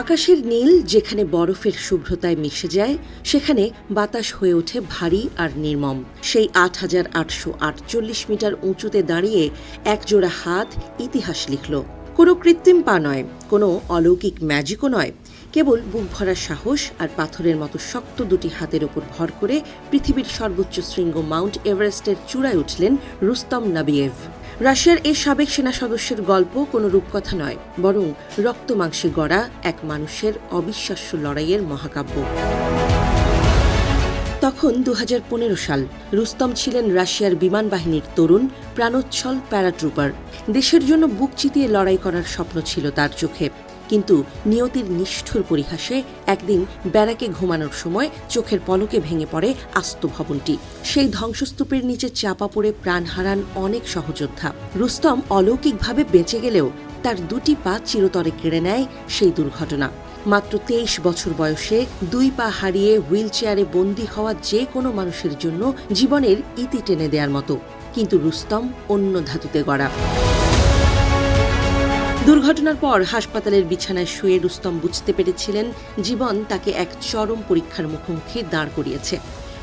আকাশের নীল যেখানে বরফের শুভ্রতায় মিশে যায়, সেখানে বাতাস হয়ে ওঠে ভারী আর নির্মম। সেই ৮,৮৪৮ মিটার উঁচুতে দাঁড়িয়ে একজোড়া হাত ইতিহাস লিখল। কোনো কৃত্রিম পা নয়, কোনো অলৌকিক ম্যাজিকও নয়, কেবল বুক ভরা সাহস আর পাথরের মতো শক্ত দুটি হাতের ওপর ভর করে পৃথিবীর সর্বোচ্চ শৃঙ্গ মাউন্ট এভারেস্টের চূড়ায় উঠলেন রুস্তম নাবিয়েভ। রাশিয়ার এই সাবেক সেনা সদস্যের গল্প কোনো রূপকথা নয়, বরং রক্তমাংসে গড়া এক মানুষের অবিশ্বাস্য লড়াইয়ের মহাকাব্য। তখন ২০১৫ সাল। রুস্তম ছিলেন রাশিয়ার বিমান বাহিনীর তরুণ প্রাণোচ্ছল প্যারাট্রুপার। দেশের জন্য বুক চিতিয়ে লড়াই করার স্বপ্ন ছিল তার চোখে, কিন্তু নিয়তির নিষ্ঠুর পরিহাসে একদিন ব্যারাকে ঘুমানোর সময় চোখের পলকে ভেঙে পড়ে আস্ত ভবনটি। সেই ধ্বংসস্তূপের নিচে চাপা পড়ে প্রাণ হারান অনেক সহযোদ্ধা। রুস্তম অলৌকিকভাবে বেঁচে গেলেও তার দুটি পা চিরতরে কেড়ে নেয় সেই দুর্ঘটনা। মাত্র ২৩ বছর বয়সে দুই পা হারিয়ে হুইল চেয়ারে বন্দী হওয়া যে কোনো মানুষের জন্য জীবনের ইতি টেনে দেওয়ার মতো, কিন্তু রুস্তম অন্য ধাতুতে গড়া। দুর্ঘটনার পর হাসপাতালের বিছানায় শুয়ে রুস্তম বুঝতে পেরেছিলেন জীবন তাকে এক চরম পরীক্ষার মুখোমুখি দাঁড় করিয়েছে।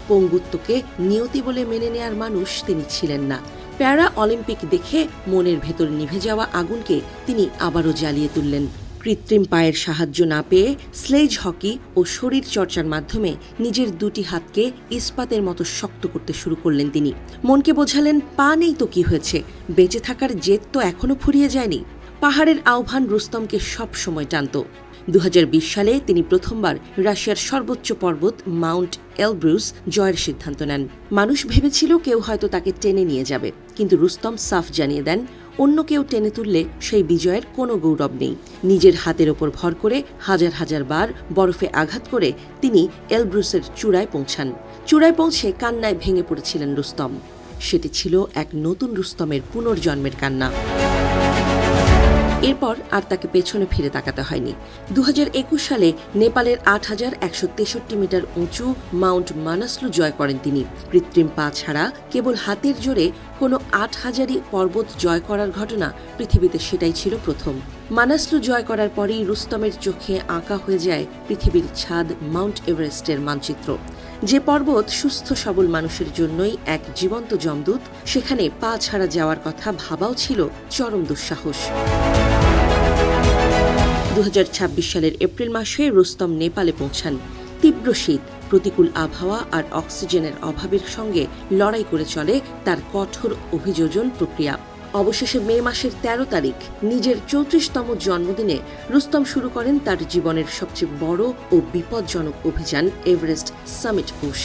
পঙ্গুত্বকে নিয়তি বলে মেনে নেয়ার মানুষ তিনি ছিলেন না। প্যারা অলিম্পিক দেখে মনের ভেতর নিভে যাওয়া আগুনকে তিনি আবারও জ্বালিয়ে তুললেন। কৃত্রিম পায়ের সাহায্য না পেয়ে স্লেজ হকি ও শরীর চর্চার মাধ্যমে নিজের দুটি হাতকে ইস্পাতের মতো শক্ত করতে শুরু করলেন তিনি। মনকে বোঝালেন, পা নেই তো কি হয়েছে, বেঁচে থাকার জেদ তো এখনো ফুরিয়ে যায়নি। পাহাড়ের আহ্বান রুস্তমকে সব সময় টানত। ২০২০ সালে তিনি প্রথমবার রাশিয়ার সর্বোচ্চ পর্বত মাউন্ট এলব্রুস জয়ের সিদ্ধান্ত নেন। মানুষ ভেবেছিল কেউ হয়তো তাকে টেনে নিয়ে যাবে, কিন্তু রুস্তম সাফ জানিয়ে দেন, অন্য কেউ টেনে তুললে সেই বিজয়ের কোনো গৌরব নেই। নিজের হাতের ওপর ভর করে হাজার হাজার বার বরফে আঘাত করে তিনি এলব্রুসের চূড়ায় পৌঁছান। চূড়ায় পৌঁছে কান্নায় ভেঙে পড়েছিলেন রুস্তম। সেটি ছিল এক নতুন রুস্তমের পুনর্জন্মের কান্না। এরপর আর তাকে পেছনে ফিরে তাকাতে হয়নি। ২০২১ সালে নেপালের ৮,১৬৩ মিটার উঁচু মাউন্ট মানাসলু জয় করেন তিনি। কৃত্রিম পা ছাড়া কেবল হাতের জোরে কোনো ৮,০০০ই পর্বত জয় করার ঘটনা পৃথিবীতে সেটাই ছিল প্রথম। মানাসলু জয় করার পরেই রুস্তমের চোখে আঁকা হয়ে যায় পৃথিবীর ছাদ মাউন্ট এভারেস্টের মানচিত্র। যে পর্বত সুস্থ সবল মানুষের জন্যই এক জীবন্ত যমদূত, সেখানে পা ছাড়া যাওয়ার কথা ভাবাও ছিল চরম দুঃসাহস। ২০২৬ সালের এপ্রিল মাসে রুস্তম নেপালে পৌঁছান। তীব্র শীত, প্রতিকূল আবহাওয়া আর অক্সিজেনের অভাবের সঙ্গে লড়াই করে চলে তার কঠোর অভিযোজন প্রক্রিয়া। অবশেষে মে মাসের ১৩ তারিখ নিজের ৩৪তম জন্মদিনে রুস্তম শুরু করেন তার জীবনের সবচেয়ে বড় ও বিপজ্জনক অভিযান এভারেস্ট সামিট পুশ।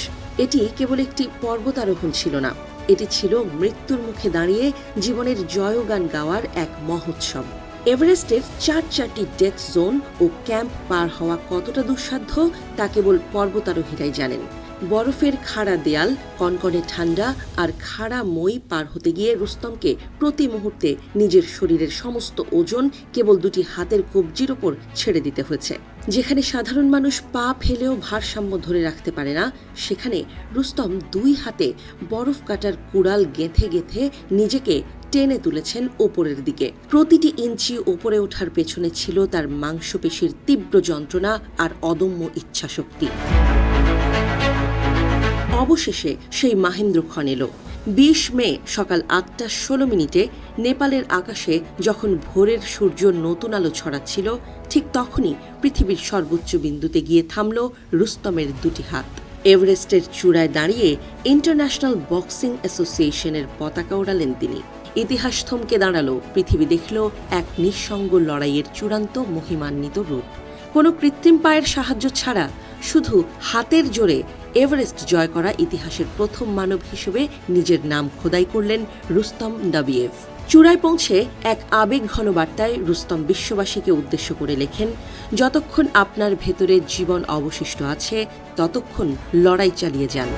এটি কেবল একটি পর্বতারোহণ ছিল না, এটি ছিল মৃত্যুর মুখে দাঁড়িয়ে জীবনের জয়গান গাওয়ার এক মহোৎসব। এভারেস্টের ৪টি ডেথ জোন ও ক্যাম্প পার হওয়া কতটা দুঃসাধ্য তা কেবল পর্বতারোহীরাই জানেন। বরফের খাড়া দেয়াল, কনকনে ঠান্ডা আর খাড়া মই পার হতে গিয়ে রুস্তমকে প্রতি মুহূর্তে নিজের শরীরের সমস্ত ওজন কেবল দুটি হাতের কবজির ওপর ছেড়ে দিতে হয়েছে। যেখানে সাধারণ মানুষ পা ফেলেও ভারসাম্য ধরে রাখতে পারে না, সেখানে রুস্তম দুই হাতে বরফ কাটার কুড়াল গেঁথে গেঁথে নিজেকে টেনে তুলেছেন ওপরের দিকে। প্রতিটি ইঞ্চি ওপরে ওঠার পেছনে ছিল তার মাংসপেশির তীব্র যন্ত্রণা আর অদম্য ইচ্ছাশক্তি। অবশেষে সেই মাহেন্দ্রক্ষণ এলো। ২০ মে সকাল ৮টা ১৬ নেপালের আকাশে যখন ভোরের সূর্য নতুন আলো ছড়াচ্ছিল, ঠিক তখনই পৃথিবীর সর্বোচ্চ বিন্দুতে গিয়ে থামল রুস্তমের দুটি হাত। এভারেস্টের চূড়ায় দাঁড়িয়ে ইন্টারন্যাশনাল বক্সিং অ্যাসোসিয়েশনের পতাকা ওড়ালেন তিনি। ইতিহাস থমকে দাঁড়ালো, পৃথিবী দেখল এক নিঃসঙ্গ লড়াইয়ের চূড়ান্ত মহিমান্বিত রূপ। কোনো কৃত্রিম পায়ের সাহায্য ছাড়া শুধু হাতের জোরে এভারেস্ট জয় করা ইতিহাসের প্রথম মানব হিসেবে নিজের নাম খোদাই করলেন রুস্তম নাবিয়েভ। চূড়ায় পৌঁছে এক আবেগঘন বার্তায় রুস্তম বিশ্ববাসীকে উদ্দেশ্য করে লেখেন, যতক্ষণ আপনার ভেতরে জীবন অবশিষ্ট আছে ততক্ষণ লড়াই চালিয়ে যান।